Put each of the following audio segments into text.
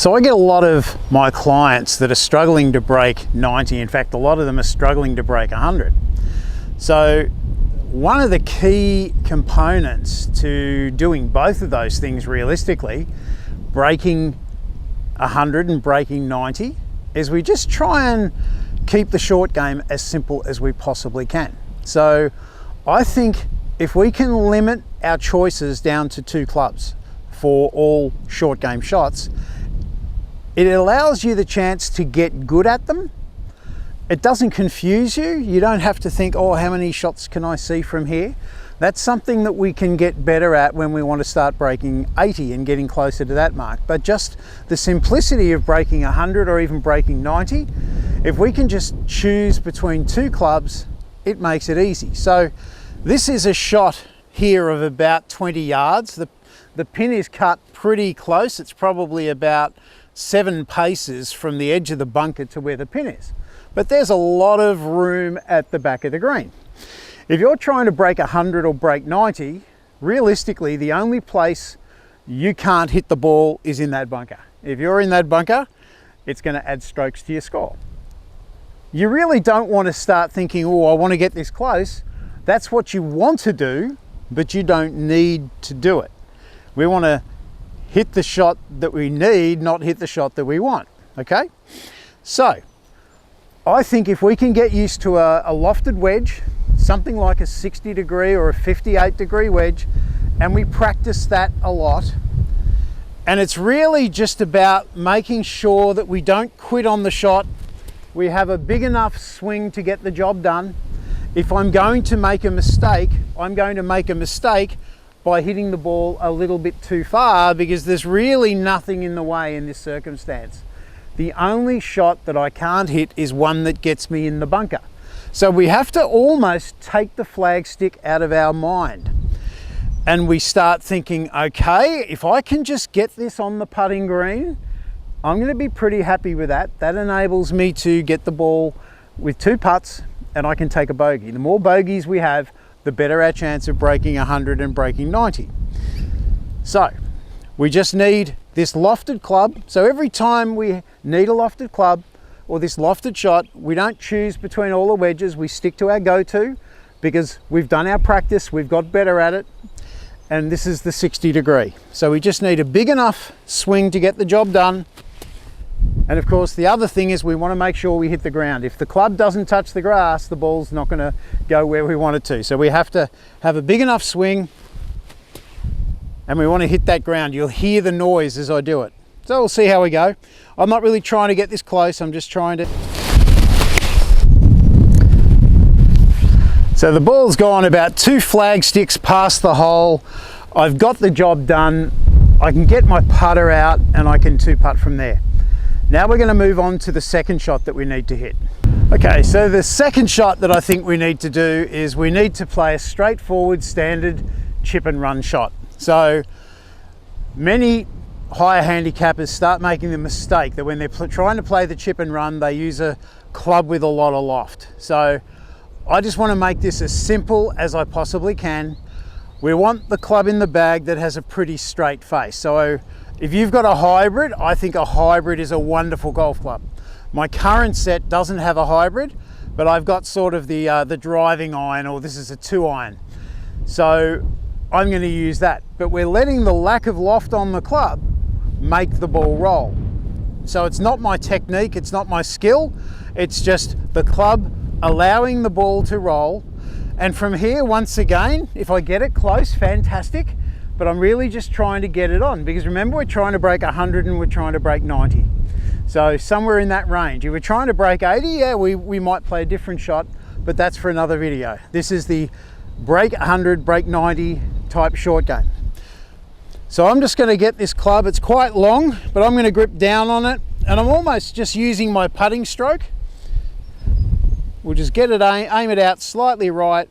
So I get a lot of my clients that are struggling to break 90. In fact, a lot of them are struggling to break 100. So one of the key components to doing both of those things realistically, breaking 100 and breaking 90, is we just try and keep the short game as simple as we possibly can. So I think if we can limit our choices down to 2 clubs for all short game shots, it allows you the chance to get good at them. It doesn't confuse you. You don't have to think, oh, how many shots can I see from here? That's something that we can get better at when we want to start breaking 80 and getting closer to that mark. But just the simplicity of breaking 100 or even breaking 90, if we can just choose between 2 clubs, it makes it easy. So this is a shot here of about 20 yards. The pin is cut pretty close. It's probably about 7 paces from the edge of the bunker to where the pin is. But there's a lot of room at the back of the green. If you're trying to break 100 or break 90, realistically, the only place you can't hit the ball is in that bunker. If you're in that bunker, it's going to add strokes to your score. You really don't want to start thinking, oh, I want to get this close. That's what you want to do, but you don't need to do it. We want to hit the shot that we need, not hit the shot that we want, okay? So, I think if we can get used to a lofted wedge, something like a 60 degree or a 58 degree wedge, and we practice that a lot, and it's really just about making sure that we don't quit on the shot. We have a big enough swing to get the job done. If I'm going to make a mistake, I'm going to make a mistake by hitting the ball a little bit too far, because there's really nothing in the way in this circumstance. The only shot that I can't hit is one that gets me in the bunker. So we have to almost take the flagstick out of our mind, and we start thinking, okay, if I can just get this on the putting green, I'm going to be pretty happy with that. That enables me to get the ball with 2 putts and I can take a bogey. The more bogeys we have, the better our chance of breaking 100 and breaking 90. So we just need this lofted club. So every time we need a lofted club or this lofted shot, we don't choose between all the wedges. We stick to our go-to because we've done our practice, we've got better at it, and this is the 60 degree. So we just need a big enough swing to get the job done. And of course, the other thing is we want to make sure we hit the ground. If the club doesn't touch the grass, the ball's not going to go where we want it to. So we have to have a big enough swing, and we want to hit that ground. You'll hear the noise as I do it. So we'll see how we go. I'm not really trying to get this close. I'm just trying to. So the ball's gone about 2 flag sticks past the hole. I've got the job done. I can get my putter out and I can 2-putt from there. Now we're going to move on to the second shot that we need to hit. Okay, so the second shot that I think we need to do is we need to play a straightforward standard chip and run shot. So many higher handicappers start making the mistake that when they're trying to play the chip and run, they use a club with a lot of loft. So I just want to make this as simple as I possibly can. We want the club in the bag that has a pretty straight face. So if you've got a hybrid, I think a hybrid is a wonderful golf club. My current set doesn't have a hybrid, but I've got sort of the driving iron, or this is a 2-iron. So I'm going to use that. But we're letting the lack of loft on the club make the ball roll. So it's not my technique, it's not my skill, it's just the club allowing the ball to roll. And from here, once again, if I get it close, fantastic. But I'm really just trying to get it on, because remember, we're trying to break 100 and we're trying to break 90. So somewhere in that range. If we're trying to break 80, yeah, we might play a different shot, but that's for another video. This is the break 100, break 90 type short game. So I'm just going to get this club. It's quite long, but I'm going to grip down on it, and I'm almost just using my putting stroke. We'll just get it, aim it out slightly right,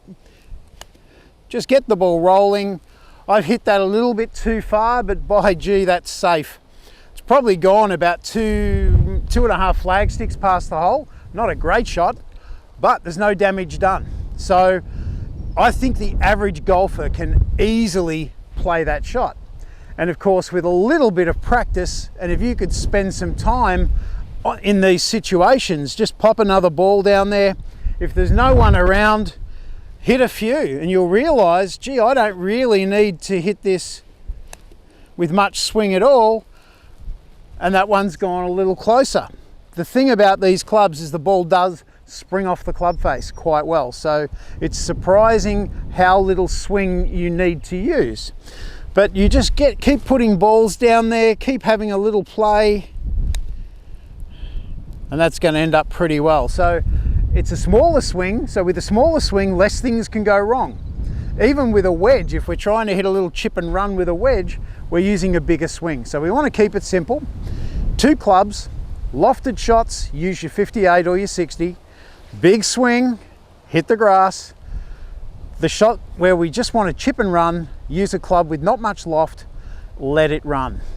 just get the ball rolling. I've hit that a little bit too far, but by gee, that's safe. It's probably gone about 2.5 flag sticks past the hole. Not a great shot, but there's no damage done. So I think the average golfer can easily play that shot. And of course, with a little bit of practice, and if you could spend some time in these situations, just pop another ball down there. If there's no one around, hit a few, and you'll realize, gee, I don't really need to hit this with much swing at all, and that one's gone a little closer. The thing about these clubs is the ball does spring off the club face quite well, so it's surprising how little swing you need to use. But you just keep putting balls down there, keep having a little play, and that's going to end up pretty well. So it's a smaller swing, so with a smaller swing, less things can go wrong. Even with a wedge, if we're trying to hit a little chip and run with a wedge, we're using a bigger swing. So we want to keep it simple. 2 clubs, lofted shots, use your 58 or your 60. Big swing, hit the grass. The shot where we just want to chip and run, use a club with not much loft, let it run.